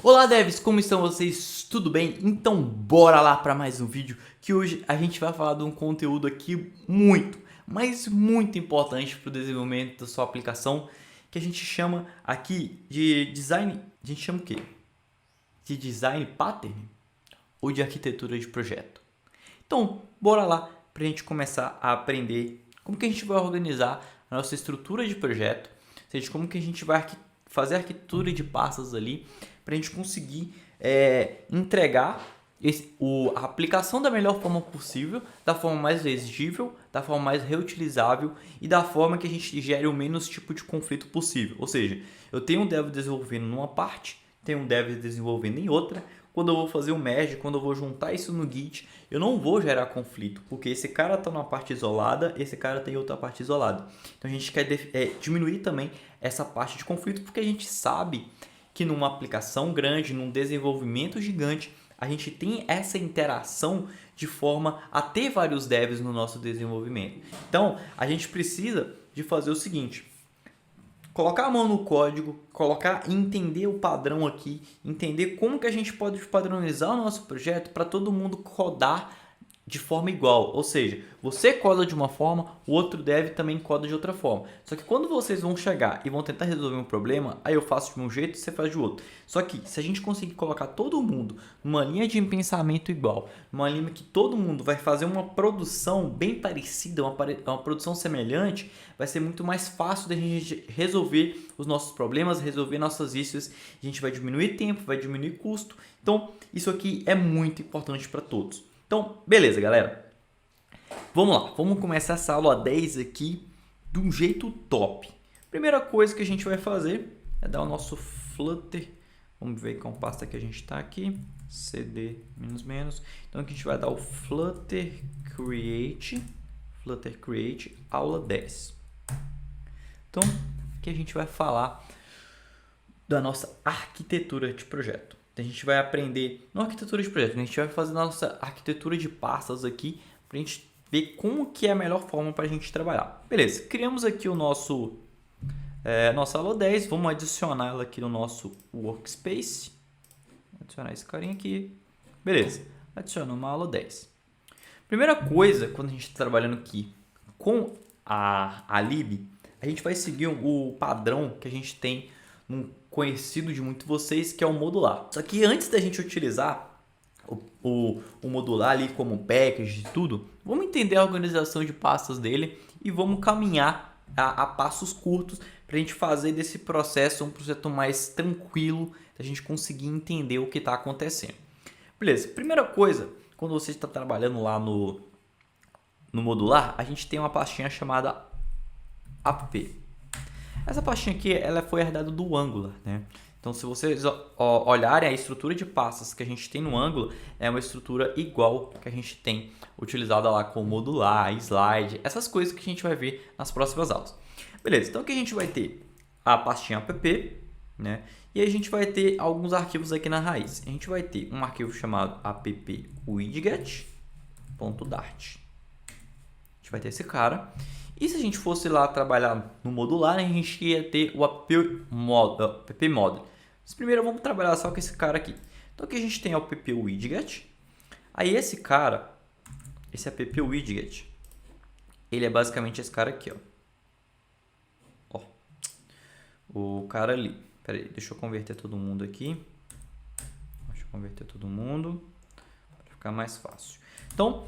Olá devs, como estão vocês? Tudo bem? Então bora lá para mais um vídeo que hoje a gente vai falar de um conteúdo aqui mas muito importante para o desenvolvimento da sua aplicação, que a gente chama aqui de design, a gente chama o quê? De design pattern ou de arquitetura de projeto. Então bora lá para a gente começar a aprender como que a gente vai organizar a nossa estrutura de projeto, ou seja, como que a gente vai fazer a arquitetura de pastas ali para a gente conseguir entregar a aplicação da melhor forma possível, da forma mais legível, da forma mais reutilizável e da forma que a gente gere o menos tipo de conflito possível. Ou seja, eu tenho um dev desenvolvendo numa parte, tenho um dev desenvolvendo em outra. Quando eu vou fazer o merge, quando eu vou juntar isso no Git, eu não vou gerar conflito, porque esse cara está numa parte isolada, esse cara tem outra parte isolada. Então a gente quer diminuir também essa parte de conflito, porque a gente sabe que numa aplicação grande, num desenvolvimento gigante, a gente tem essa interação de forma a ter vários devs no nosso desenvolvimento. Então a gente precisa de fazer o seguinte: colocar a mão no código, entender o padrão aqui, entender como que a gente pode padronizar o nosso projeto para todo mundo codar de forma igual. Ou seja, você coda de uma forma, o outro dev também coda de outra forma. Só que quando vocês vão chegar e vão tentar resolver um problema, aí eu faço de um jeito e você faz de outro. Só que se a gente conseguir colocar todo mundo numa linha de pensamento igual, numa linha que todo mundo vai fazer uma produção bem parecida, uma produção semelhante, vai ser muito mais fácil da gente resolver os nossos problemas, resolver nossas issues. A gente vai diminuir tempo, vai diminuir custo. Então, isso aqui é muito importante para todos. Então, beleza, galera. Vamos lá, vamos começar essa aula 10 aqui de um jeito top. Primeira coisa que a gente vai fazer é dar o nosso Flutter. Vamos ver qual pasta que a gente está aqui. CD --. Então aqui a gente vai dar o Flutter Create aula 10. Então, aqui a gente vai falar da nossa arquitetura de projeto. A gente vai aprender na arquitetura de projeto, a gente vai fazer nossa arquitetura de pastas aqui para a gente ver como que é a melhor forma para a gente trabalhar. Beleza, criamos aqui o nossa aula 10, vamos adicionar ela aqui no nosso workspace. Adicionar esse carinha aqui. Beleza, adiciona uma aula 10. Primeira coisa, quando a gente está trabalhando aqui com a lib, a gente vai seguir o padrão que a gente tem conhecido de muitos de vocês, que é o modular. Só que antes da gente utilizar o modular ali como package e tudo, vamos entender a organização de pastas dele e vamos caminhar a passos curtos para a gente fazer desse processo um processo mais tranquilo, da gente conseguir entender o que está acontecendo. Beleza, primeira coisa, quando você está trabalhando lá no modular, a gente tem uma pastinha chamada app. Essa pastinha aqui, ela foi herdada do Angular, né? Então, se vocês olharem a estrutura de pastas que a gente tem no Angular, é uma estrutura igual que a gente tem utilizada lá com modular, slide, essas coisas que a gente vai ver nas próximas aulas. Beleza, então aqui a gente vai ter a pastinha app, né? E aí a gente vai ter alguns arquivos aqui na raiz. A gente vai ter um arquivo chamado appwidget.dart. A gente vai ter esse cara. E se a gente fosse lá trabalhar no modular, a gente ia ter o app model. Mas primeiro vamos trabalhar só com esse cara aqui. Então aqui a gente tem o app widget. Aí esse cara, esse app widget, ele é basicamente esse cara aqui, ó. O cara ali. Pera aí, deixa eu converter todo mundo aqui. Deixa eu converter todo mundo para ficar mais fácil. Então,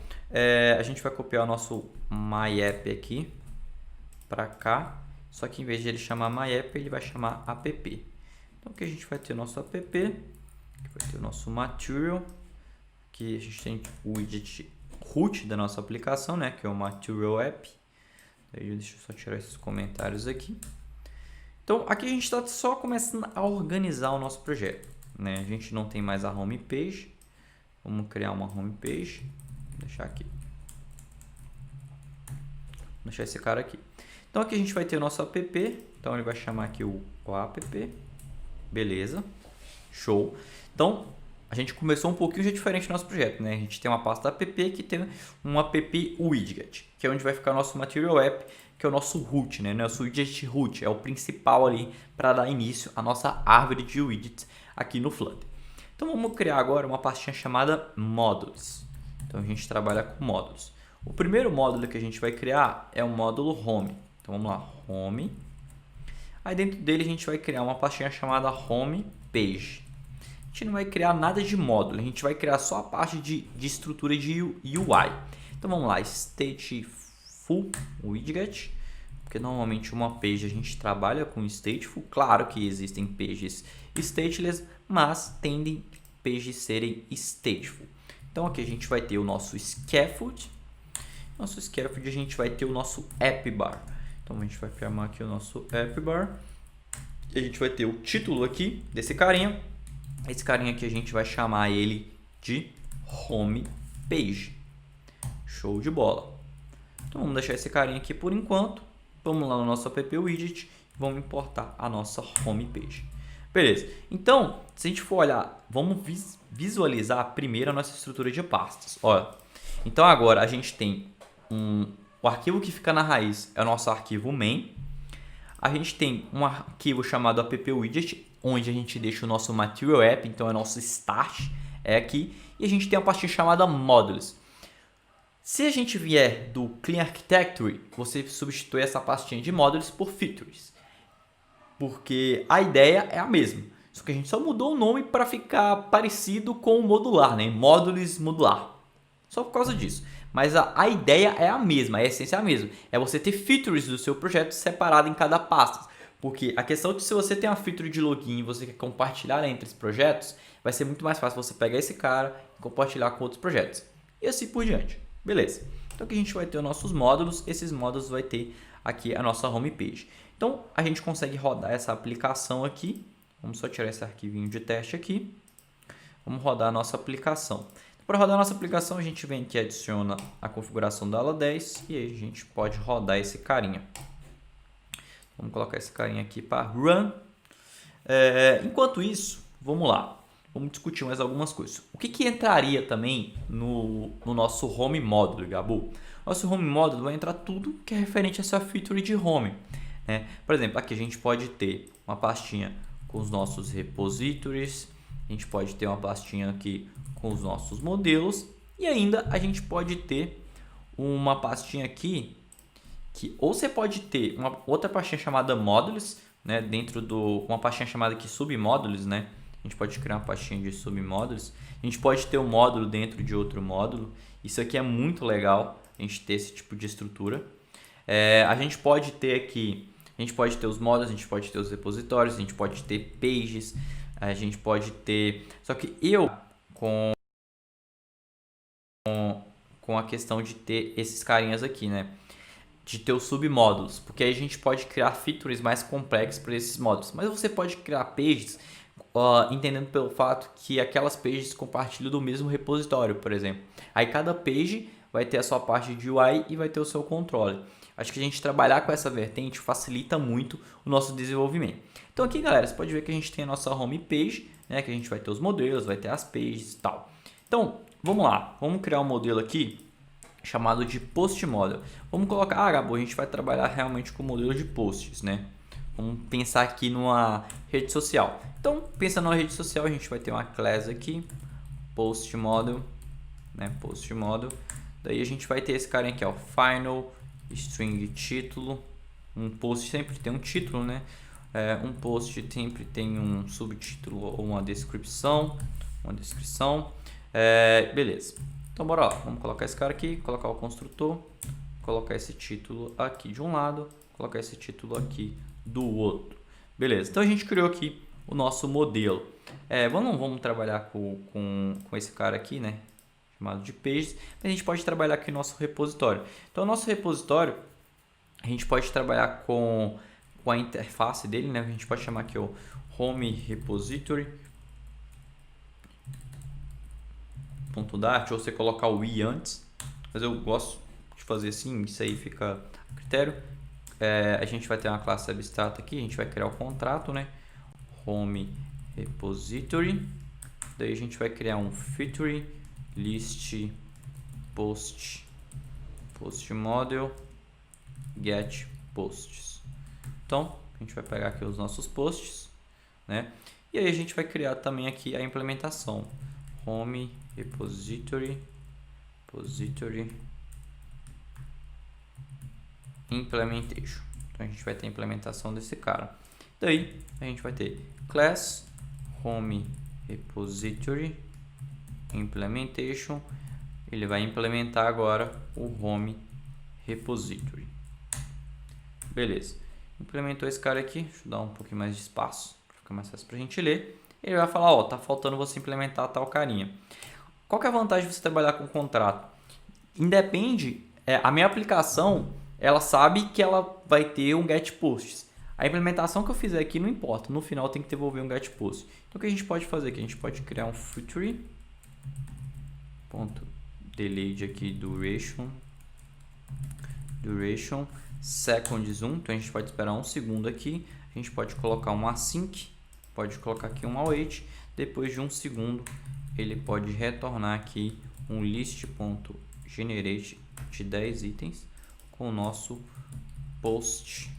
a gente vai copiar o nosso myapp aqui para cá, só que em vez de ele chamar myapp, ele vai chamar app. Então aqui a gente vai ter o nosso app, aqui vai ter o nosso material, que a gente tem o widget root da nossa aplicação, né, que é o material app. Aí deixa eu só tirar esses comentários aqui. Então aqui a gente está só começando a organizar o nosso projeto, né? A gente não tem mais a home page. Vamos criar uma home page. Vou deixar aqui. Vou deixar esse cara aqui. Então aqui a gente vai ter o nosso app, então ele vai chamar aqui o app, beleza, show. Então a gente começou um pouquinho já diferente no nosso projeto, né? A gente tem uma pasta app que tem um app widget, que é onde vai ficar o nosso material app, que é o nosso root, né? Nosso widget root é o principal ali para dar início à nossa árvore de widgets aqui no Flutter. Então vamos criar agora uma pastinha chamada módulos. Então a gente trabalha com módulos. O primeiro módulo que a gente vai criar é o módulo home. Então vamos lá, home. Aí dentro dele a gente vai criar uma pastinha chamada home page. A gente não vai criar nada de módulo, a gente vai criar só a parte de estrutura de UI. Então vamos lá, stateful widget, porque normalmente uma page a gente trabalha com stateful. Claro que existem pages stateless, mas tendem pages serem stateful. Então aqui a gente vai ter o nosso scaffold. Nosso scaffold a gente vai ter o nosso app bar. Então a gente vai chamar aqui o nosso app bar. E a gente vai ter o título aqui desse carinha. Esse carinha aqui a gente vai chamar ele de home page. Show de bola. Então vamos deixar esse carinha aqui por enquanto. Vamos lá no nosso app widget. Vamos importar a nossa home page. Beleza. Então, se a gente for olhar, vamos visualizar primeiro a nossa estrutura de pastas. Olha. Então agora a gente tem o arquivo que fica na raiz é o nosso arquivo main. A gente tem um arquivo chamado app-widget, onde a gente deixa o nosso material app, então é nosso start, é aqui. E a gente tem a pastinha chamada modules. Se a gente vier do Clean Architecture, você substitui essa pastinha de modules por features. Porque a ideia é a mesma, só que a gente só mudou o nome para ficar parecido com o modular, né? Modules modular. Só por causa disso. Mas a ideia é a mesma, a essência é a mesma. É você ter features do seu projeto separado em cada pasta. Porque a questão é que se você tem uma feature de login e você quer compartilhar entre os projetos, vai ser muito mais fácil você pegar esse cara e compartilhar com outros projetos. E assim por diante. Beleza. Então aqui a gente vai ter os nossos módulos. Esses módulos vai ter aqui a nossa homepage. Então a gente consegue rodar essa aplicação aqui. Vamos só tirar esse arquivinho de teste aqui. Vamos rodar a nossa aplicação. Para rodar a nossa aplicação, a gente vem aqui e adiciona a configuração da ala 10 e aí a gente pode rodar esse carinha. Vamos colocar esse carinha aqui para run. Enquanto isso, vamos lá. Vamos discutir mais algumas coisas. O que entraria também no nosso home módulo, Gabu? Nosso home módulo vai entrar tudo que é referente a essa feature de home. Né? Por exemplo, aqui a gente pode ter uma pastinha com os nossos repositories. A gente pode ter uma pastinha aqui com os nossos modelos e ainda a gente pode ter uma pastinha aqui que ou você pode ter uma outra pastinha chamada modules, né, dentro do uma pastinha chamada aqui submódulos, né? A gente pode criar uma pastinha de submódulos. A gente pode ter um módulo dentro de outro módulo. Isso aqui é muito legal, a gente ter esse tipo de estrutura. A gente pode ter aqui, a gente pode ter os módulos, a gente pode ter os repositórios, a gente pode ter pages, a gente pode ter... Só que eu, com a questão de ter esses carinhas aqui, né? De ter os submódulos, porque aí a gente pode criar features mais complexos para esses módulos. Mas você pode criar pages entendendo pelo fato que aquelas pages compartilham do mesmo repositório, por exemplo. Aí cada page vai ter a sua parte de UI e vai ter o seu controle. Acho que a gente trabalhar com essa vertente facilita muito o nosso desenvolvimento. Então aqui, galera, você pode ver que a gente tem a nossa home page, né, que a gente vai ter os modelos, vai ter as pages e tal. Então, vamos lá. Vamos criar um modelo aqui chamado de post model. Vamos colocar, Gabo, a gente vai trabalhar realmente com o modelo de posts, né? Vamos pensar aqui numa rede social. Então, pensando numa rede social, a gente vai ter uma class aqui, post model, né? Post model. Daí a gente vai ter esse cara aqui, ó, final string título. Um post sempre tem um título, né? Um post sempre tem um subtítulo ou uma descrição. Beleza. Então bora lá, vamos colocar esse cara aqui, colocar o construtor, colocar esse título aqui de um lado, colocar esse título aqui do outro. Beleza, então a gente criou aqui o nosso modelo. Vamos trabalhar com esse cara aqui, né? Chamado de pages, mas a gente pode trabalhar aqui no nosso repositório. Então o nosso repositório, a gente pode trabalhar com a interface dele, né? A gente pode chamar aqui o home repository. .dart, ou você colocar o i antes, mas eu gosto de fazer assim, isso aí fica a critério. A gente vai ter uma classe abstrata aqui, a gente vai criar o contrato, né? Home repository, daí a gente vai criar um feature list post model get posts. Então a gente vai pegar aqui os nossos posts, né? E aí a gente vai criar também aqui a implementação home repository implementation. Então a gente vai ter a implementação desse cara. Daí a gente vai ter class home repository implementation. Ele vai implementar agora o home repository. Beleza. Implementou esse cara aqui. Deixa eu dar um pouquinho mais de espaço para ficar mais fácil para a gente ler. Ele vai falar, ó, tá faltando você implementar tal carinha. Qual que é a vantagem de você trabalhar com contrato? Independe, a minha aplicação, ela sabe que ela vai ter um get posts. A implementação que eu fizer aqui não importa, no final tem que devolver um get post. Então o que a gente pode fazer aqui? A gente pode criar um feature .delayed aqui duration seconds 1, então a gente pode esperar um segundo aqui. A gente pode colocar um async, pode colocar aqui um await. Depois de um segundo ele pode retornar aqui um list.generate de 10 itens com o nosso post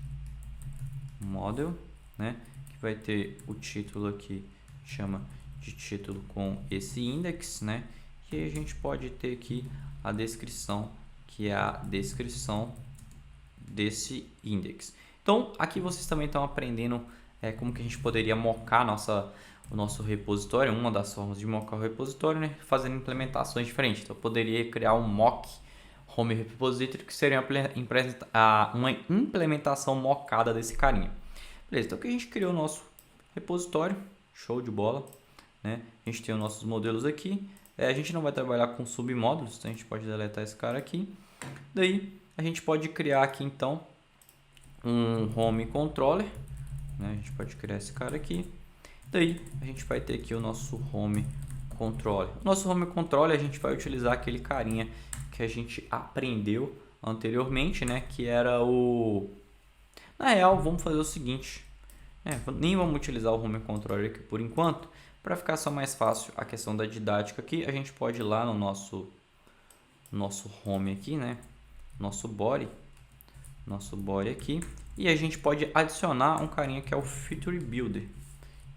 model, né? Que vai ter o título aqui, chama de título com esse index, né? E aí a gente pode ter aqui a descrição, que é a descrição desse index. Então aqui vocês também estão aprendendo como que a gente poderia mocar o nosso repositório. Uma das formas de mocar o repositório, né? Fazendo implementações diferentes. Então eu poderia criar um mock home repository, que seria uma implementação mocada desse carinha. Beleza, então aqui a gente criou o nosso repositório, show de bola, né? A gente tem os nossos modelos aqui. A gente não vai trabalhar com submódulos, então a gente pode deletar esse cara aqui. Daí a gente pode criar aqui então um home controller, né? A gente pode criar esse cara aqui. Daí a gente vai ter aqui o nosso home controller. O nosso home controller a gente vai utilizar aquele carinha que a gente aprendeu anteriormente, né? Que era o... Na real, vamos fazer o seguinte. Nem vamos utilizar o home controller aqui por enquanto. Para ficar só mais fácil a questão da didática aqui, a gente pode ir lá no nosso home aqui, né? Nosso body aqui. E a gente pode adicionar um carinha que é o feature builder.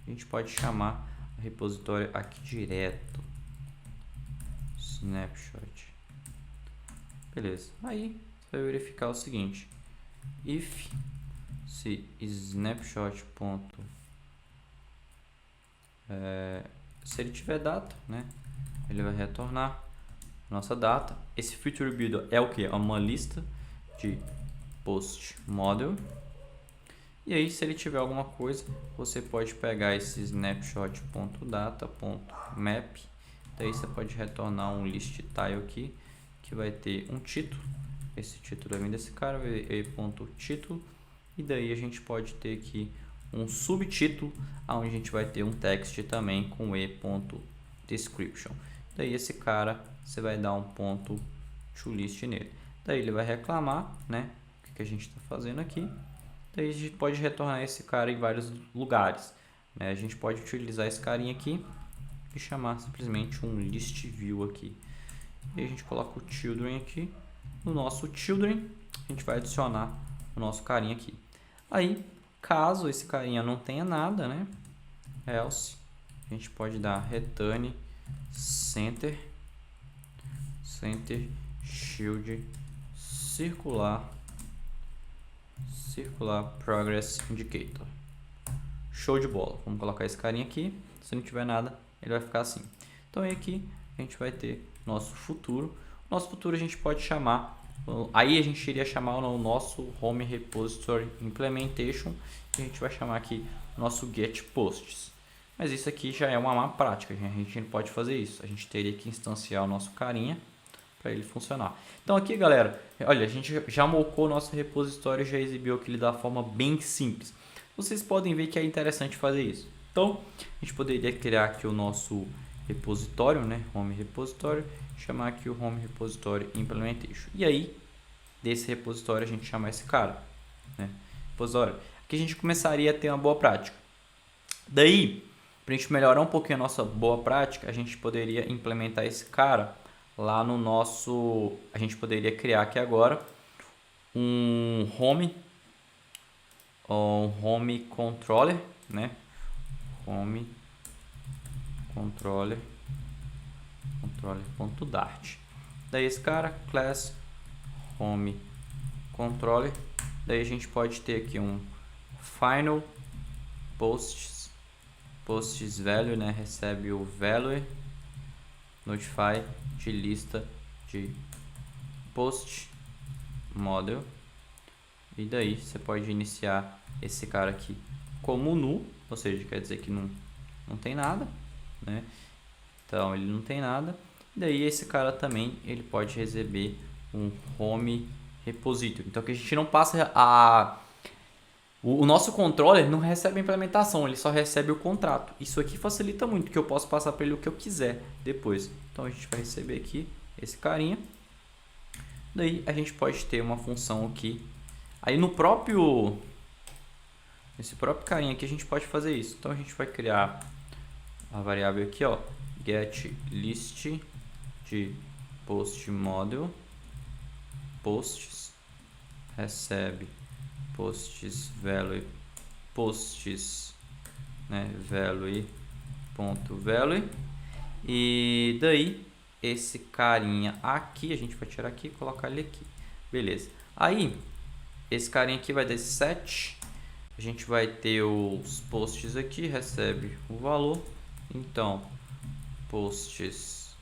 A gente pode chamar o repositório aqui direto. Snapshot. Beleza. Aí você vai verificar o seguinte. If se snapshot se ele tiver data, né? Ele vai retornar nossa data. Esse feature builder é o que? É uma lista de post model. E aí, se ele tiver alguma coisa, você pode pegar esse snapshot.data.map. Daí você pode retornar um list tile aqui, que vai ter um título. Esse título vai vir desse cara, e.título. E daí a gente pode ter aqui um subtítulo, onde a gente vai ter um text também com e.description. Daí esse cara, você vai dar um ponto toList nele. Daí ele vai reclamar, né? O que a gente está fazendo aqui. Daí a gente pode retornar esse cara em vários lugares, né? A gente pode utilizar esse carinha aqui e chamar simplesmente um list view aqui. E a gente coloca o children aqui. No nosso children, a gente vai adicionar o nosso carinha aqui. Aí, caso esse carinha não tenha nada, né? Else, a gente pode dar return center shield circular progress indicator. Show de bola. Vamos colocar esse carinha aqui. Se não tiver nada, ele vai ficar assim. Então aqui a gente vai ter nosso futuro. Nosso futuro a gente pode chamar, aí a gente iria chamar o nosso home repository implementation, e a gente vai chamar aqui nosso get posts. Mas isso aqui já é uma má prática, a gente não pode fazer isso. A gente teria que instanciar o nosso carinha para ele funcionar. Então aqui, galera, olha, a gente já mocou o nosso repositório e já exibiu aquele da forma bem simples. Vocês podem ver que é interessante fazer isso. Então, a gente poderia criar aqui o nosso repositório, né? Home repositório, chamar aqui o home repositório implementation. E aí, desse repositório a gente chama esse cara, né? Repositório. Aqui a gente começaria a ter uma boa prática. Daí, para a gente melhorar um pouquinho a nossa boa prática, a gente poderia implementar esse cara lá no nosso... A gente poderia criar aqui agora um home controller, né? home controller.dart. Daí esse cara, class home controller. Daí a gente pode ter aqui um final posts value, né? Recebe o value notify de lista de post model. E daí você pode iniciar esse cara aqui como null, ou seja, quer dizer que não tem nada, né? Então ele não tem nada. Daí esse cara também ele pode receber um home repository. Então que a gente não passa o nosso controller não recebe a implementação, ele só recebe o contrato. Isso aqui facilita muito, que eu posso passar para ele o que eu quiser depois. Então a gente vai receber aqui esse carinha. Daí a gente pode ter uma função aqui. Aí nesse próprio carinha aqui a gente pode fazer isso. Então a gente vai criar a variável aqui, ó, get list de post model posts, recebe posts value né, value.value, e daí esse carinha aqui a gente vai tirar aqui e colocar ele aqui, beleza. Aí esse carinha aqui vai dar set, a gente vai ter os posts aqui, recebe o valor, então posts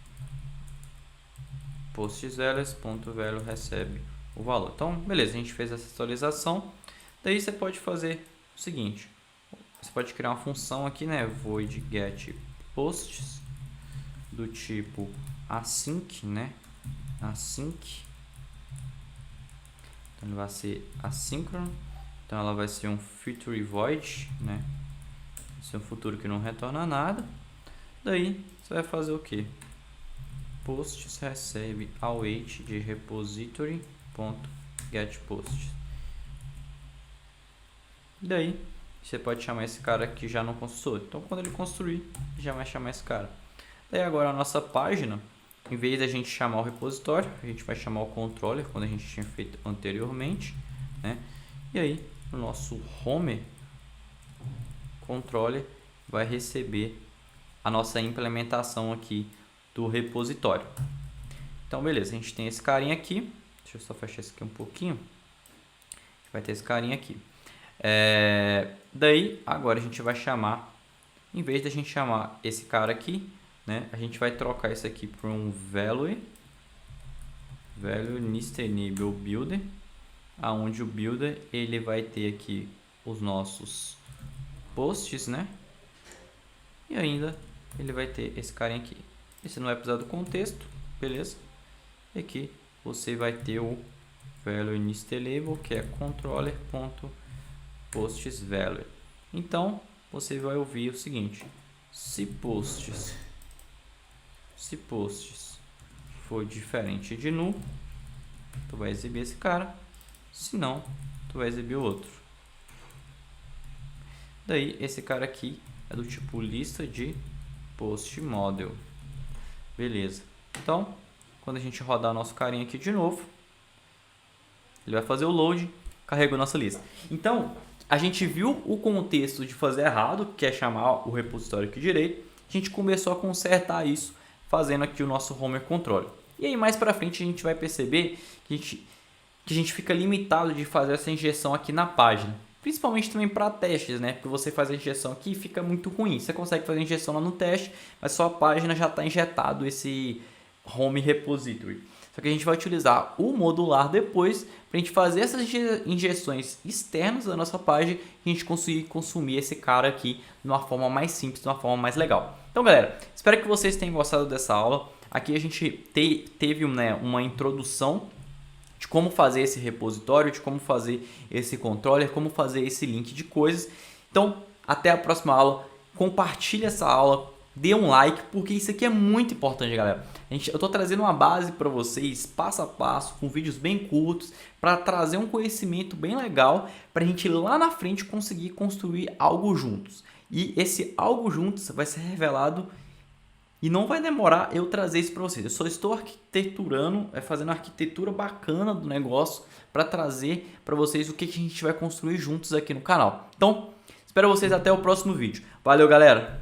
values.value recebe o valor. Então beleza, a gente fez essa atualização. Daí você pode fazer o seguinte, você pode criar uma função aqui, né, void get posts do tipo async, né, async. Então ele vai ser assíncrono, então ela vai ser um future void, né, vai ser um futuro que não retorna nada. Daí você vai fazer o que? Posts recebe await de repository.getPosts. Daí você pode chamar esse cara que já não construiu. Então quando ele construir, já vai chamar esse cara. Daí agora a nossa página, em vez da gente chamar o repositório, a gente vai chamar o controller, quando a gente tinha feito anteriormente, né? E aí o nosso home controller vai receber a nossa implementação aqui do repositório. Então beleza, a gente tem esse carinha aqui. Deixa eu só fechar isso aqui um pouquinho. Vai ter esse carinha aqui. Daí agora a gente vai chamar, em vez da gente chamar esse cara aqui, né, a gente vai trocar isso aqui por um value enable builder, aonde o builder ele vai ter aqui os nossos posts, né, e ainda ele vai ter esse carinha aqui. Esse não vai precisar do contexto, beleza? E aqui você vai ter o value enable, que é controller.postsValue. Então você vai ouvir o seguinte: se posts for diferente de null, tu vai exibir esse cara, se não, tu vai exibir o outro. Daí esse cara aqui é do tipo lista de post model, beleza. Então quando a gente rodar nosso carinha aqui de novo, ele vai fazer o load, carregou nossa lista. Então a gente viu o contexto de fazer errado, que é chamar o repositório aqui direito. A gente começou a consertar isso fazendo aqui o nosso home controller. E aí mais para frente a gente vai perceber que a gente fica limitado de fazer essa injeção aqui na página. Principalmente também para testes, né? Porque você faz a injeção aqui e fica muito ruim. Você consegue fazer a injeção lá no teste, mas só a página já está injetado esse home repository. Só que a gente vai utilizar o modular depois para a gente fazer essas injeções externas da nossa página e a gente conseguir consumir esse cara aqui de uma forma mais simples, de uma forma mais legal. Então galera, espero que vocês tenham gostado dessa aula. Aqui a gente teve, né, uma introdução de como fazer esse repositório, de como fazer esse controller, como fazer esse link de coisas. Então até a próxima aula, compartilhe essa aula, dê um like, porque isso aqui é muito importante, galera. Eu estou trazendo uma base para vocês, passo a passo, com vídeos bem curtos, para trazer um conhecimento bem legal, para a gente lá na frente conseguir construir algo juntos. E esse algo juntos vai ser revelado e não vai demorar eu trazer isso para vocês. Eu só estou arquiteturando, fazendo uma arquitetura bacana do negócio para trazer para vocês o que a gente vai construir juntos aqui no canal. Então, Espero vocês até o próximo vídeo. Valeu, galera!